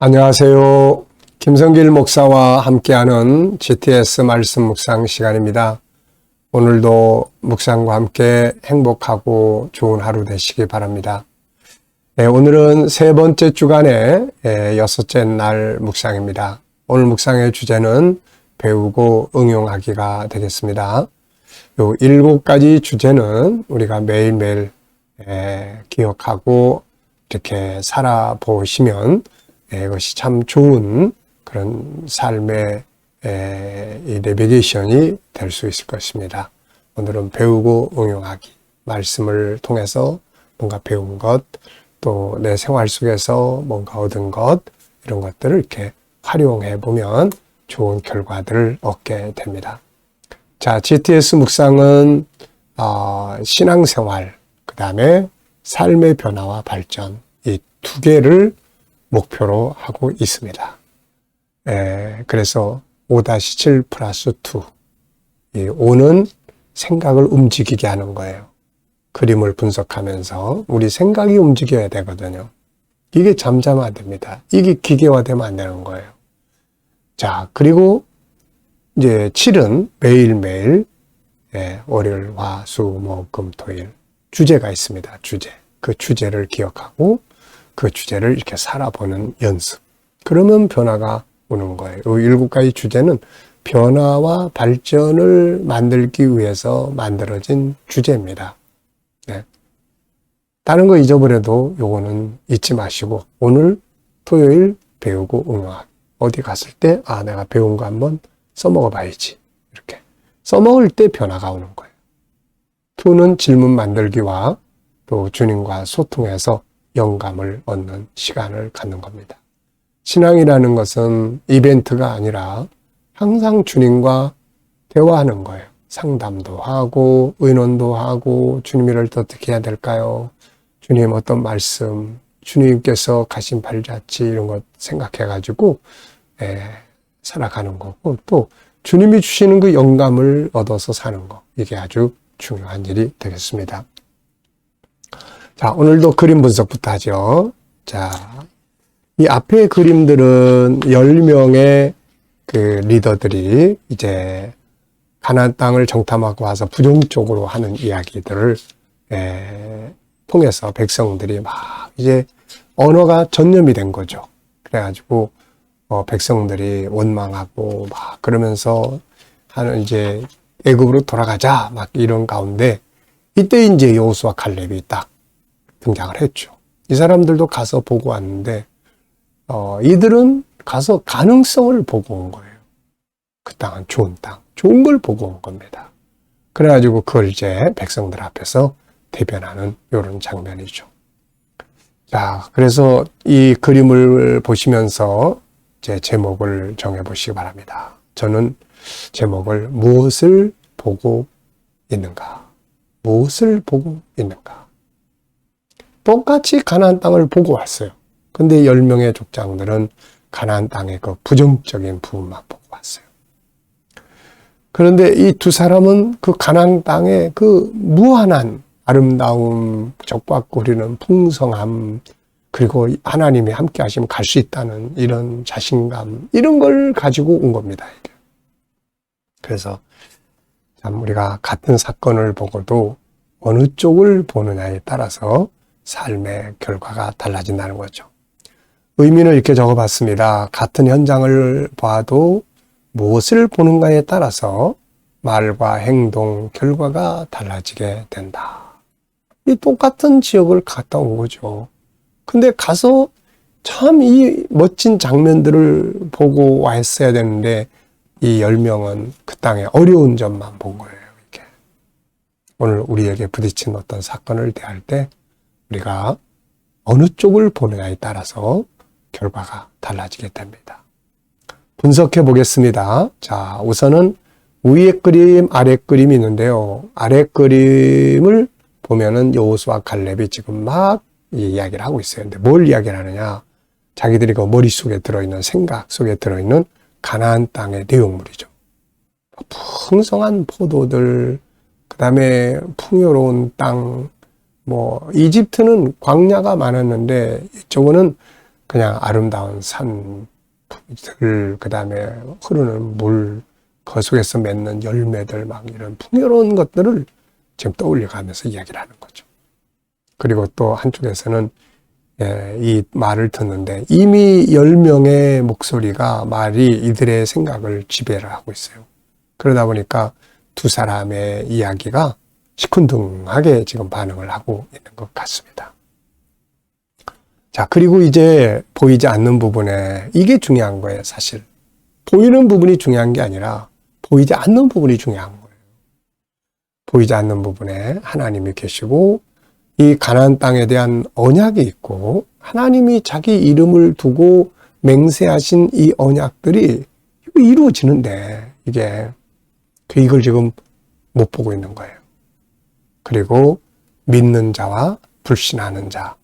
안녕하세요. 김성길 목사와 함께하는 GTS 말씀 묵상 시간입니다. 오늘도 묵상과 함께 행복하고 좋은 하루 되시기 바랍니다. 오늘은 세 번째 주간의 여섯째 날 묵상입니다. 오늘 묵상의 주제는 배우고 응용하기가 되겠습니다. 요 7가지 주제는 우리가 매일매일 기억하고 이렇게 살아보시면 이것이 참 좋은 그런 삶의 이 내비게이션이 될 수 있을 것입니다. 오늘은 배우고 응용하기, 말씀을 통해서 뭔가 배운 것, 또 내 생활 속에서 뭔가 얻은 것, 이런 것들을 이렇게 활용해 보면 좋은 결과들을 얻게 됩니다. 자, GTS 묵상은 신앙생활, 그 다음에 삶의 변화와 발전, 이 두 개를 목표로 하고 있습니다. 그래서 5-7 플러스 2. 이 5는 생각을 움직이게 하는 거예요. 그림을 분석하면서 우리 생각이 움직여야 되거든요. 이게 잠잠해야 됩니다. 이게 기계화되면 안 되는 거예요. 자, 그리고 이제 7은 매일매일 월요일, 화, 수, 목, 금, 토일 주제가 있습니다. 주제. 그 주제를 기억하고 그 주제를 이렇게 살아보는 연습. 그러면 변화가 오는 거예요. 이 7가지 주제는 변화와 발전을 만들기 위해서 만들어진 주제입니다. 다른 거 잊어버려도 요거는 잊지 마시고 오늘 토요일 배우고 응용하기. 어디 갔을 때 내가 배운 거 한번 써먹어 봐야지. 이렇게 써먹을 때 변화가 오는 거예요. 2는 질문 만들기와 또 주님과 소통해서 영감을 얻는 시간을 갖는 겁니다. 신앙이라는 것은 이벤트가 아니라 항상 주님과 대화하는 거예요. 상담도 하고 의논도 하고 주님 이럴 때 어떻게 해야 될까요? 주님 어떤 말씀, 주님께서 가신 발자취 이런 것 생각해가지고 살아가는 거고 또 주님이 주시는 그 영감을 얻어서 사는 거. 이게 아주 중요한 일이 되겠습니다. 자, 오늘도 그림 분석부터 하죠. 자, 이 앞에 그림들은 10명의 그 리더들이 이제 가나안 땅을 정탐하고 와서 부정적으로 하는 이야기들을 통해서 백성들이 막 이제 언어가 전염이 된 거죠. 그래가지고 백성들이 원망하고 막 그러면서 하는 이제 애굽으로 돌아가자 막 이런 가운데 이때 이제 여호수아 칼렙이 딱 등장을 했죠. 이 사람들도 가서 보고 왔는데 이들은 가서 가능성을 보고 온 거예요. 그 땅은 좋은 땅, 좋은 걸 보고 온 겁니다. 그래가지고 그걸 이제 백성들 앞에서 대변하는 이런 장면이죠. 자, 그래서 이 그림을 보시면서 제 제목을 정해보시기 바랍니다. 저는 제목을 무엇을 보고 있는가? 무엇을 보고 있는가? 똑같이 가나안 땅을 보고 왔어요. 근데 10명의 족장들은 가나안 땅의 그 부정적인 부분만 보고 왔어요. 그런데 이 두 사람은 그 가나안 땅의 그 무한한 아름다움, 적박거리는 풍성함, 그리고 하나님이 함께 하시면 갈 수 있다는 이런 자신감, 이런 걸 가지고 온 겁니다. 이게. 그래서 참 우리가 같은 사건을 보고도 어느 쪽을 보느냐에 따라서 삶의 결과가 달라진다는 거죠. 의미는 이렇게 적어봤습니다. 같은 현장을 봐도 무엇을 보는가에 따라서 말과 행동, 결과가 달라지게 된다. 이 똑같은 지역을 갔다 온 거죠. 근데 가서 참 이 멋진 장면들을 보고 왔어야 되는데 이 10명은 그 땅의 어려운 점만 본 거예요. 이렇게. 오늘 우리에게 부딪힌 어떤 사건을 대할 때 우리가 어느 쪽을 보느냐에 따라서 결과가 달라지게 됩니다. 분석해 보겠습니다. 자, 우선은 위에 그림, 아래 그림이 있는데요. 아래 그림을 보면은 여호수아 칼렙이 지금 막 이야기를 하고 있어요. 근데 뭘 이야기를 하느냐? 자기들이 그 머릿속에 들어있는 생각 속에 들어있는 가나안 땅의 내용물이죠. 풍성한 포도들, 그 다음에 풍요로운 땅, 이집트는 광야가 많았는데, 이쪽은 그냥 아름다운 산들, 그 다음에 흐르는 물, 그 속에서 맺는 열매들, 막 이런 풍요로운 것들을 지금 떠올려가면서 이야기를 하는 거죠. 그리고 또 한쪽에서는 이 말을 듣는데 이미 10명의 목소리가 말이 이들의 생각을 지배를 하고 있어요. 그러다 보니까 두 사람의 이야기가 시큰둥하게 지금 반응을 하고 있는 것 같습니다. 자, 그리고 이제 보이지 않는 부분에 이게 중요한 거예요, 사실. 보이는 부분이 중요한 게 아니라 보이지 않는 부분이 중요한 거예요. 보이지 않는 부분에 하나님이 계시고 이 가나안 땅에 대한 언약이 있고 하나님이 자기 이름을 두고 맹세하신 이 언약들이 이루어지는데 이걸 지금 못 보고 있는 거예요. 그리고 믿는 자와 불신하는 자,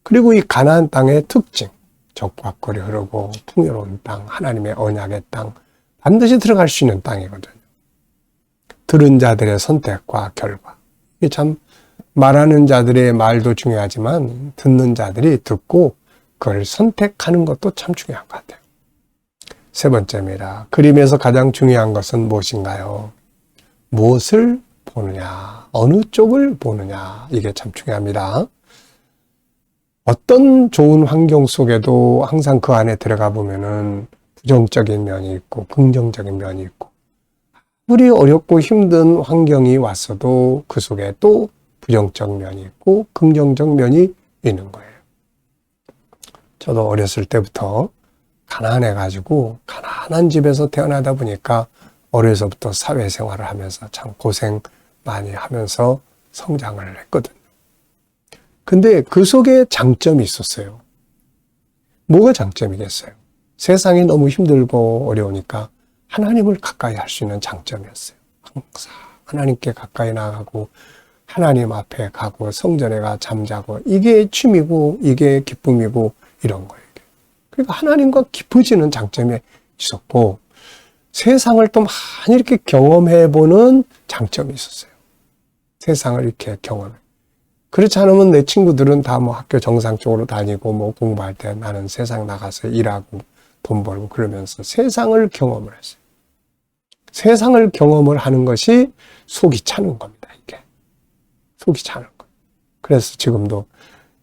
그리고 이 가나안 땅의 특징, 적과 꿀이 흐르고 풍요로운 땅, 하나님의 언약의 땅, 반드시 들어갈 수 있는 땅이거든요. 들은 자들의 선택과 결과, 이게 참 말하는 자들의 말도 중요하지만 듣는 자들이 듣고 그걸 선택하는 것도 참 중요한 것 같아요. 세 번째입니다. 그림에서 가장 중요한 것은 무엇인가요? 무엇을 보느냐, 어느 쪽을 보느냐, 이게 참 중요합니다. 어떤 좋은 환경 속에도 항상 그 안에 들어가 보면은 부정적인 면이 있고 긍정적인 면이 있고, 아무리 어렵고 힘든 환경이 왔어도 그 속에 또 부정적 면이 있고 긍정적 면이 있는 거예요. 저도 어렸을 때부터 가난해가지고 가난한 집에서 태어나다 보니까 어려서부터 사회생활을 하면서 참 고생 많이 하면서 성장을 했거든요. 근데 그 속에 장점이 있었어요. 뭐가 장점이겠어요? 세상이 너무 힘들고 어려우니까 하나님을 가까이 할 수 있는 장점이었어요. 항상 하나님께 가까이 나가고 하나님 앞에 가고 성전에 가 잠자고, 이게 취미고 이게 기쁨이고 이런 거예요. 그러니까 하나님과 깊어지는 장점이 있었고 세상을 또 많이 이렇게 경험해보는 장점이 있었어요. 세상을 이렇게 경험해. 그렇지 않으면 내 친구들은 다 뭐 학교 정상적으로 다니고 뭐 공부할 때 나는 세상 나가서 일하고 돈 벌고 그러면서 세상을 경험을 했어요. 세상을 경험을 하는 것이 속이 차는 겁니다, 이게. 속이 차는 거예요. 그래서 지금도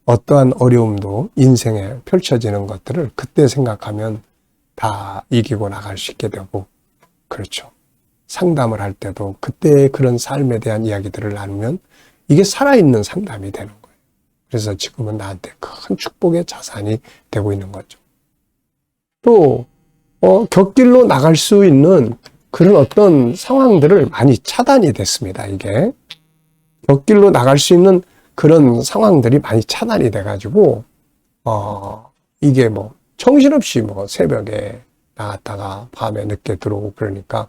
어떠한 어려움도 인생에 펼쳐지는 것들을 그때 생각하면 다 이기고 나갈 수 있게 되고, 그렇죠. 상담을 할 때도 그때 그런 삶에 대한 이야기들을 나누면 이게 살아있는 상담이 되는 거예요. 그래서 지금은 나한테 큰 축복의 자산이 되고 있는 거죠. 또 곁길로 나갈 수 있는 그런 어떤 상황들을 많이 차단이 됐습니다. 이게 곁길로 나갈 수 있는 그런 상황들이 많이 차단이 돼가지고 이게 뭐 정신없이 뭐 새벽에 나갔다가 밤에 늦게 들어오고 그러니까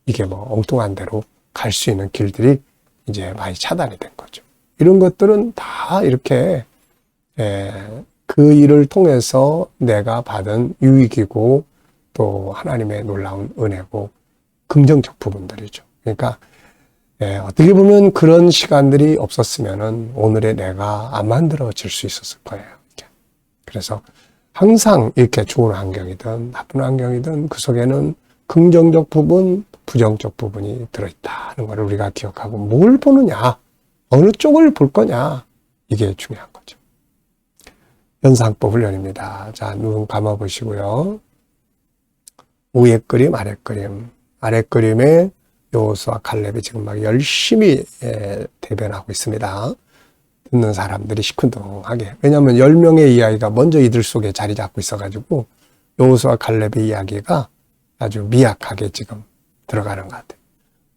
이게 뭐 엉뚱한 데로 갈 수 있는 길들이 이제 많이 차단이 된 거죠. 이런 것들은 다 이렇게 그 일을 통해서 내가 받은 유익이고 또 하나님의 놀라운 은혜고 긍정적 부분들이죠. 그러니까 어떻게 보면 그런 시간들이 없었으면은 오늘의 내가 안 만들어질 수 있었을 거예요. 그래서 항상 이렇게 좋은 환경이든 나쁜 환경이든 그 속에는 긍정적 부분, 부정적 부분이 들어있다는 걸 우리가 기억하고 뭘 보느냐, 어느 쪽을 볼 거냐, 이게 중요한 거죠. 연상법 훈련입니다. 자, 눈 감아보시고요. 위에 그림, 아래 그림. 아래 그림에 여호수아 칼렙이 지금 막 열심히 대변하고 있습니다. 듣는 사람들이 시큰둥하게. 왜냐하면 10명의 이야기가 먼저 이들 속에 자리 잡고 있어가지고 여호수아 칼렙의 이야기가 아주 미약하게 지금 들어가는 것 같아요.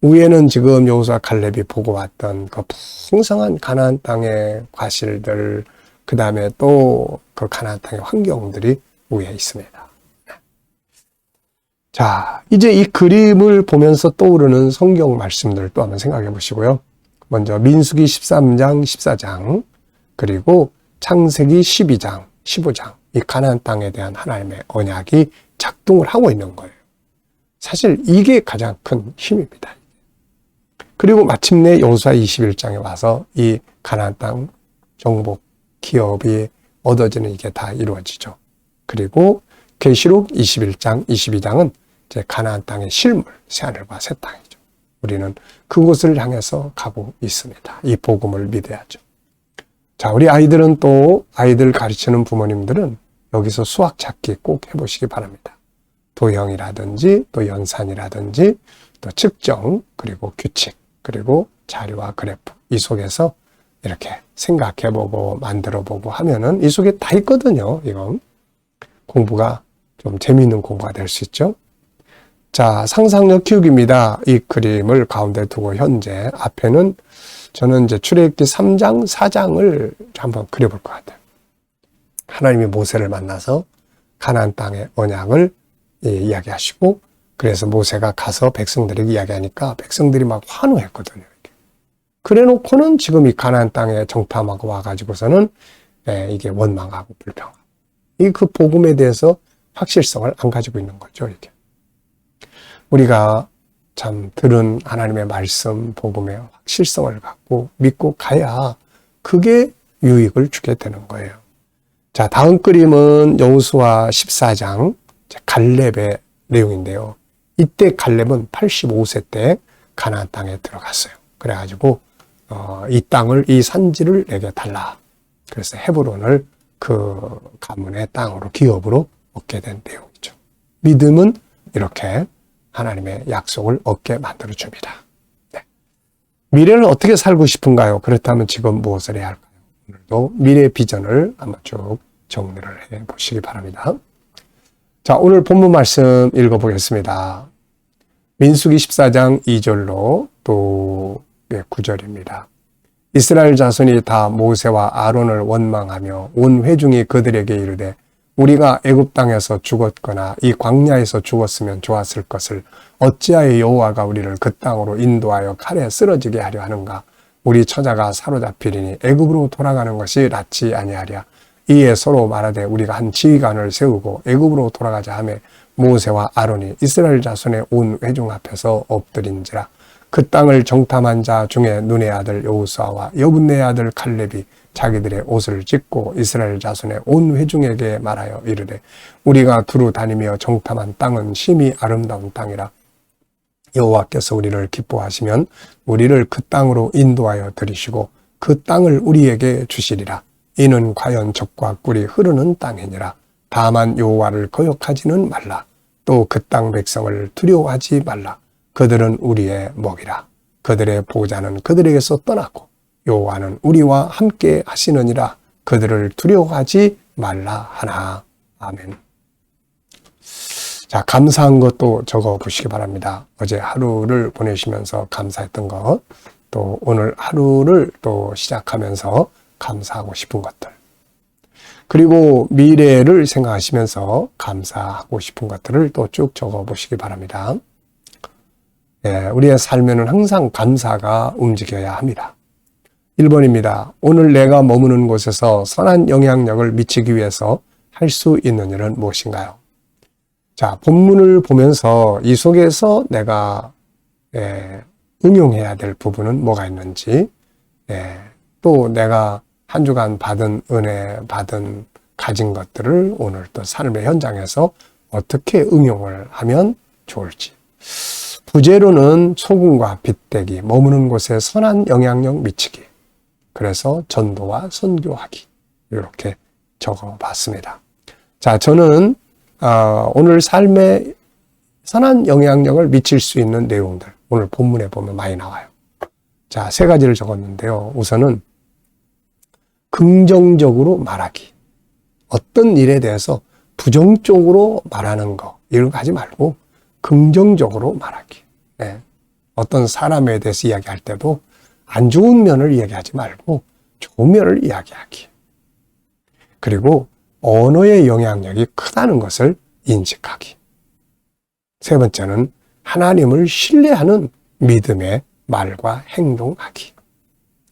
위에는 지금 여호수아 칼렙이 보고 왔던 그 풍성한 가나안 땅의 과실들, 그 다음에 또 그 가나안 땅의 환경들이 위에 있습니다. 자, 이제 이 그림을 보면서 떠오르는 성경 말씀들을 또 한번 생각해 보시고요. 먼저 민수기 13장, 14장, 그리고 창세기 12장, 15장, 이 가나안 땅에 대한 하나님의 언약이 작동을 하고 있는 거예요. 사실 이게 가장 큰 힘입니다. 그리고 마침내 여호수아 21장에 와서 이 가나안 땅 정복 기업이 얻어지는 이게 다 이루어지죠. 그리고 계시록 21장, 22장은 이제 가나안 땅의 실물, 새하늘과 새 땅이죠. 우리는 그곳을 향해서 가고 있습니다. 이 복음을 믿어야죠. 자, 우리 아이들은 또 아이들 가르치는 부모님들은 여기서 수학 찾기 꼭 해보시기 바랍니다. 도형이라든지 또 연산이라든지 또 측정, 그리고 규칙, 그리고 자료와 그래프, 이 속에서 이렇게 생각해보고 만들어보고 하면은 이 속에 다 있거든요. 이건 공부가 좀 재미있는 공부가 될 수 있죠. 자, 상상력 키우기입니다. 이 그림을 가운데 두고 현재 앞에는 저는 이제 출애굽기 3장, 4장을 한번 그려볼 것 같아요. 하나님이 모세를 만나서 가나안 땅의 언약을 이야기하시고, 그래서 모세가 가서 백성들에게 이야기하니까 백성들이 막 환호했거든요. 그래 놓고는 지금 이 가나안 땅에 정탐하고 와가지고서는 이게 원망하고 불평하고, 이 그 복음에 대해서 확실성을 안 가지고 있는 거죠. 이게 우리가 참 들은 하나님의 말씀, 복음의 확실성을 갖고 믿고 가야 그게 유익을 주게 되는 거예요. 자, 다음 그림은 여호수아 14장 갈렙의 내용인데요. 이때 갈렙은 85세 때 가나안 땅에 들어갔어요. 그래가지고 이 땅을, 이 산지를 내게 달라. 그래서 헤브론을 그 가문의 땅으로, 기업으로 얻게 된 내용이죠. 믿음은 이렇게 하나님의 약속을 얻게 만들어줍니다. 네. 미래를 어떻게 살고 싶은가요? 그렇다면 지금 무엇을 해야 할까요? 오늘도 미래 비전을 한번 쭉 정리를 해 보시기 바랍니다. 자, 오늘 본문 말씀 읽어보겠습니다. 민수기 14장 2절로 또 9절입니다. 이스라엘 자손이 다 모세와 아론을 원망하며 온 회중이 그들에게 이르되 우리가 애굽 땅에서 죽었거나 이 광야에서 죽었으면 좋았을 것을 어찌하여 여호와가 우리를 그 땅으로 인도하여 칼에 쓰러지게 하려 하는가? 우리 처자가 사로잡히리니 애굽으로 돌아가는 것이 낫지 아니하랴. 이에 서로 말하되 우리가 한 지휘관을 세우고 애굽으로 돌아가자 하매 모세와 아론이 이스라엘 자손의 온 회중 앞에서 엎드린지라. 그 땅을 정탐한 자 중에 눈의 아들 여호수아와 여분네의 아들 칼렙이 자기들의 옷을 찢고 이스라엘 자손의 온 회중에게 말하여 이르되 우리가 두루 다니며 정탐한 땅은 심히 아름다운 땅이라. 여호와께서 우리를 기뻐하시면 우리를 그 땅으로 인도하여 들이시고 그 땅을 우리에게 주시리라. 이는 과연 젖과 꿀이 흐르는 땅이니라. 다만 여호와를 거역하지는 말라. 또 그 땅 백성을 두려워하지 말라. 그들은 우리의 먹이라. 그들의 보호자는 그들에게서 떠났고 여호와는 우리와 함께 하시느니라. 그들을 두려워하지 말라 하나. 아멘. 자, 감사한 것도 적어 보시기 바랍니다. 어제 하루를 보내시면서 감사했던 것, 또 오늘 하루를 또 시작하면서 감사하고 싶은 것들, 그리고 미래를 생각하시면서 감사하고 싶은 것들을 또 쭉 적어 보시기 바랍니다. 우리의 삶에는 항상 감사가 움직여야 합니다. 1번입니다. 오늘 내가 머무는 곳에서 선한 영향력을 미치기 위해서 할 수 있는 일은 무엇인가요? 자, 본문을 보면서 이 속에서 내가 응용해야 될 부분은 뭐가 있는지, 또 내가 한 주간 받은 은혜, 가진 것들을 오늘 또 삶의 현장에서 어떻게 응용을 하면 좋을지. 부제로는 소금과 빗대기, 머무는 곳에 선한 영향력 미치기. 그래서 전도와 선교하기. 이렇게 적어봤습니다. 자, 저는 오늘 삶에 선한 영향력을 미칠 수 있는 내용들, 오늘 본문에 보면 많이 나와요. 자, 3가지를 적었는데요. 우선은 긍정적으로 말하기. 어떤 일에 대해서 부정적으로 말하는 거, 이런 거 하지 말고 긍정적으로 말하기. 어떤 사람에 대해서 이야기할 때도 안 좋은 면을 이야기하지 말고 좋은 면을 이야기하기. 그리고 언어의 영향력이 크다는 것을 인식하기. 3번째는 하나님을 신뢰하는 믿음의 말과 행동하기.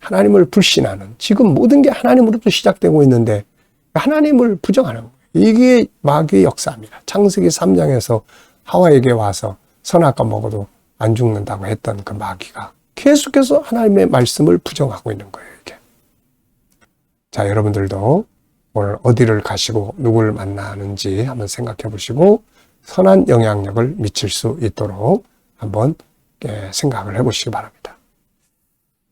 하나님을 불신하는, 지금 모든 게 하나님으로부터 시작되고 있는데 하나님을 부정하는 거예요. 이게 마귀의 역사입니다. 창세기 3장에서 하와에게 와서 선악과 먹어도 안 죽는다고 했던 그 마귀가 계속해서 하나님의 말씀을 부정하고 있는 거예요. 이게. 자, 여러분들도 오늘 어디를 가시고 누굴 만나는지 한번 생각해 보시고 선한 영향력을 미칠 수 있도록 한번 생각을 해 보시기 바랍니다.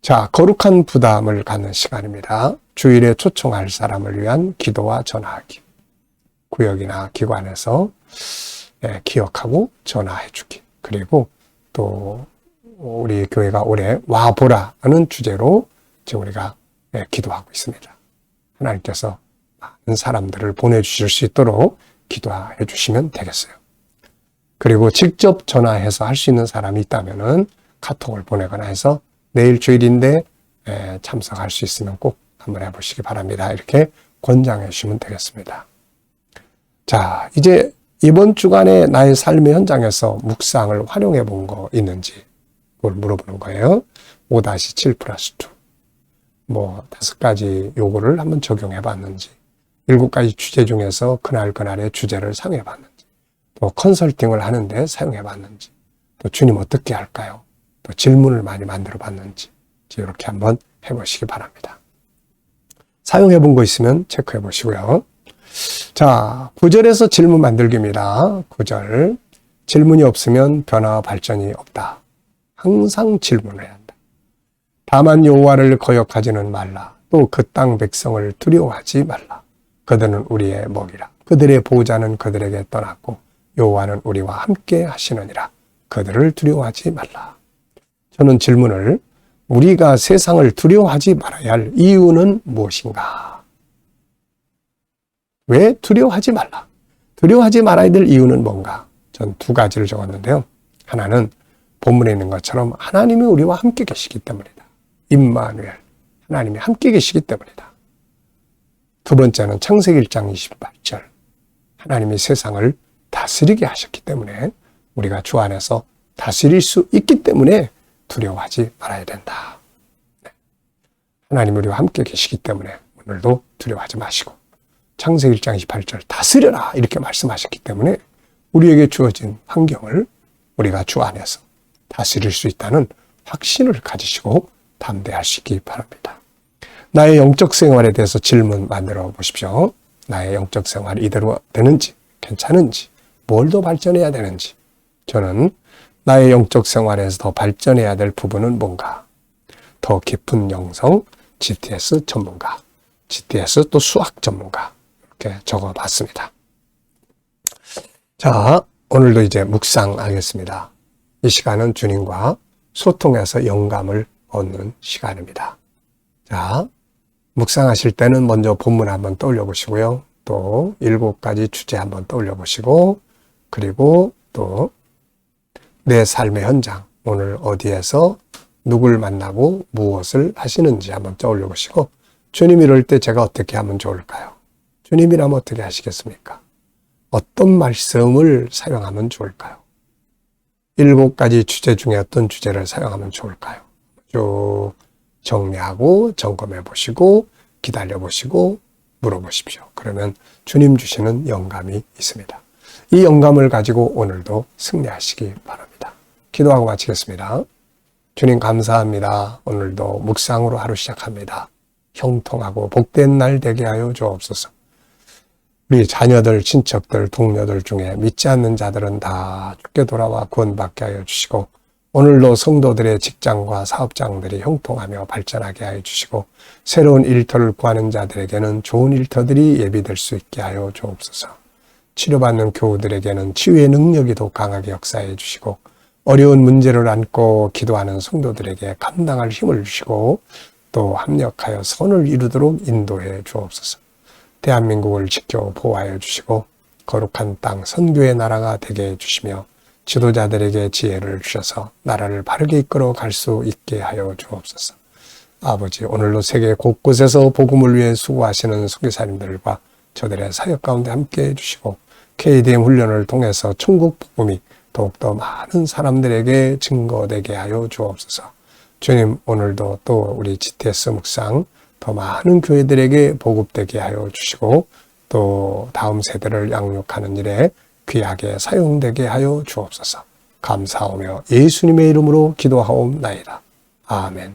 자, 거룩한 부담을 갖는 시간입니다. 주일에 초청할 사람을 위한 기도와 전화하기. 구역이나 기관에서 기억하고 전화해 주기. 그리고 또 우리 교회가 올해 와보라는 주제로 지금 우리가 기도하고 있습니다. 하나님께서 많은 사람들을 보내주실 수 있도록 기도해 주시면 되겠어요. 그리고 직접 전화해서 할 수 있는 사람이 있다면은 카톡을 보내거나 해서 내일 주일인데 참석할 수 있으면 꼭 한번 해보시기 바랍니다. 이렇게 권장해 주시면 되겠습니다. 자, 이제 이번 주간에 나의 삶의 현장에서 묵상을 활용해 본 거 있는지 그걸 물어보는 거예요. 5-7+2. 5가지 요구를 한번 적용해 봤는지, 7가지 주제 중에서 그날의 주제를 사용해 봤는지, 또 컨설팅을 하는데 사용해 봤는지, 또 주님 어떻게 할까요? 또 질문을 많이 만들어 봤는지, 이렇게 한번 해보시기 바랍니다. 사용해 본 거 있으면 체크해 보시고요. 자, 9절에서 질문 만들기입니다. 9절. 질문이 없으면 변화와 발전이 없다. 항상 질문을 해야 한다. 다만 여호와를 거역하지는 말라. 또 그 땅 백성을 두려워하지 말라. 그들은 우리의 먹이라. 그들의 보호자는 그들에게 떠났고 여호와는 우리와 함께 하시느니라. 그들을 두려워하지 말라. 저는 질문을 우리가 세상을 두려워하지 말아야 할 이유는 무엇인가? 왜 두려워하지 말라? 두려워하지 말아야 될 이유는 뭔가? 전 2가지를 적었는데요. 하나는 본문에 있는 것처럼 하나님이 우리와 함께 계시기 때문이다. 임마누엘, 하나님이 함께 계시기 때문이다. 2번째는 창세기 1장 28절, 하나님이 세상을 다스리게 하셨기 때문에 우리가 주 안에서 다스릴 수 있기 때문에 두려워하지 말아야 된다. 하나님이 우리와 함께 계시기 때문에 오늘도 두려워하지 마시고 창세기 1장 28절 다스려라 이렇게 말씀하셨기 때문에 우리에게 주어진 환경을 우리가 주 안에서 다스릴 수 있다는 확신을 가지시고 담대하시기 바랍니다. 나의 영적 생활에 대해서 질문 만들어 보십시오. 나의 영적 생활이 이대로 되는지, 괜찮은지, 뭘 더 발전해야 되는지. 저는 나의 영적 생활에서 더 발전해야 될 부분은 뭔가? 더 깊은 영성, GTS 전문가, GTS 또 수학 전문가 이렇게 적어봤습니다. 자, 오늘도 이제 묵상하겠습니다. 이 시간은 주님과 소통해서 영감을 얻는 시간입니다. 자, 묵상하실 때는 먼저 본문 한번 떠올려 보시고요. 또 7가지 주제 한번 떠올려 보시고, 그리고 또 내 삶의 현장, 오늘 어디에서 누굴 만나고 무엇을 하시는지 한번 떠올려 보시고, 주님 이럴 때 제가 어떻게 하면 좋을까요? 주님이라면 어떻게 하시겠습니까? 어떤 말씀을 사용하면 좋을까요? 7가지 주제 중에 어떤 주제를 사용하면 좋을까요? 쭉 정리하고 점검해 보시고 기다려 보시고 물어보십시오. 그러면 주님 주시는 영감이 있습니다. 이 영감을 가지고 오늘도 승리하시기 바랍니다. 기도하고 마치겠습니다. 주님 감사합니다. 오늘도 묵상으로 하루 시작합니다. 형통하고 복된 날 되게 하여 주옵소서. 우리 자녀들, 친척들, 동료들 중에 믿지 않는 자들은 다 죽게 돌아와 구원받게 하여 주시고, 오늘도 성도들의 직장과 사업장들이 형통하며 발전하게 하여 주시고, 새로운 일터를 구하는 자들에게는 좋은 일터들이 예비될 수 있게 하여 주옵소서. 치료받는 교우들에게는 치유의 능력이 더 강하게 역사해 주시고, 어려운 문제를 안고 기도하는 성도들에게 감당할 힘을 주시고, 또 합력하여 선을 이루도록 인도해 주옵소서. 대한민국을 지켜 보호하여 주시고 거룩한 땅 선교의 나라가 되게 해주시며 지도자들에게 지혜를 주셔서 나라를 바르게 이끌어 갈 수 있게 하여 주옵소서. 아버지, 오늘도 세계 곳곳에서 복음을 위해 수고하시는 선교사님들과 저들의 사역 가운데 함께 해주시고 KDM 훈련을 통해서 천국 복음이 더욱더 많은 사람들에게 증거되게 하여 주옵소서. 주님, 오늘도 또 우리 GTS 묵상 더 많은 교회들에게 보급되게 하여 주시고 또 다음 세대를 양육하는 일에 귀하게 사용되게 하여 주옵소서. 감사하며 예수님의 이름으로 기도하옵나이다. 아멘.